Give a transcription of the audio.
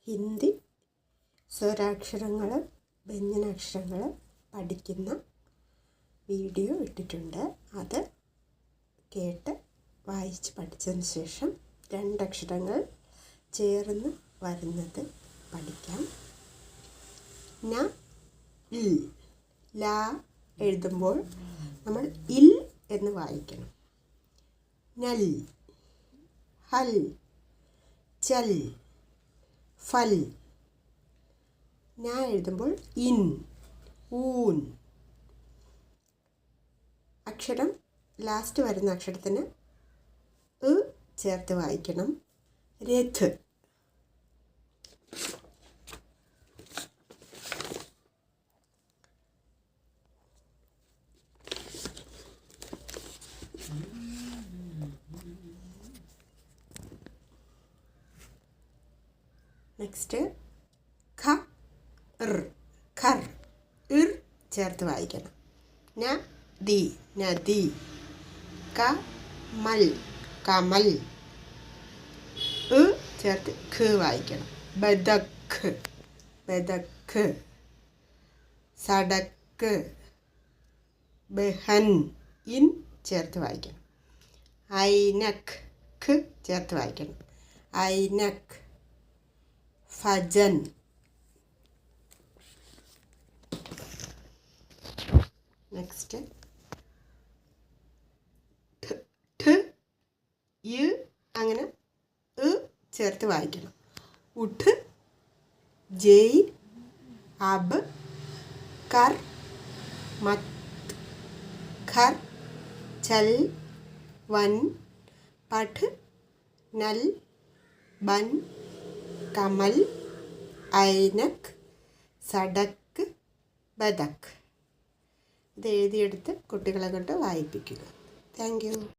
ഹിന്ദി സ്വരാക്ഷരങ്ങൾ വ്യഞ്ജനാക്ഷരങ്ങൾ പഠിക്കുന്ന വീഡിയോ ഇട്ടിട്ടുണ്ട്. അത് കേട്ട് വായിച്ച് പഠിച്ചതിന് ശേഷം രണ്ടക്ഷരങ്ങൾ ചേർന്ന് വരുന്നത് പഠിക്കാം. ന ഇൽ. ല എഴുതുമ്പോൾ നമ്മൾ ഇൽ എന്ന് വായിക്കണം. നൽ, ഹൽ, ചൽ, ഫൽ. ന എഴുതുമ്പോൾ ഇൻ, ഊൻ. അക്ഷരം ലാസ്റ്റ് വരുന്ന അക്ഷരത്തിന് ചേർത്ത് വായിക്കണം. രഥ്. നെക്സ്റ്റ് ഖ ർ, ഖർ. ഇർ ചേർത്ത് വായിക്കണം. ന ദി, നദി. ക മൽ, കമൽ. ചേർത്ത് ഖ് വായിക്കണം. ബദഖ്, ബദഖ്. സടക്ക്, ബഹൻ. ഇൻ ചേർത്ത് വായിക്കണം. ഐനക്, ഖ് ചേർത്ത് വായിക്കണം. ഐനക്. ഫജൻ. നെക്സ്റ്റ് ഠ, യ് അങ്ങനെ ചേർത്ത് വായിക്കണം. ഉഠ്, ജയ്, അബ്, കർ, മത്, ഖർ, ചൽ, വൻ, പഠ്, നൽ, ബൻ, കമൽ, ഐനക്, സടക്ക്, ബദഖ്. ഇത് എഴുതിയെടുത്ത് കുട്ടികളെ കൊണ്ട് വായിപ്പിക്കുക. Thank you.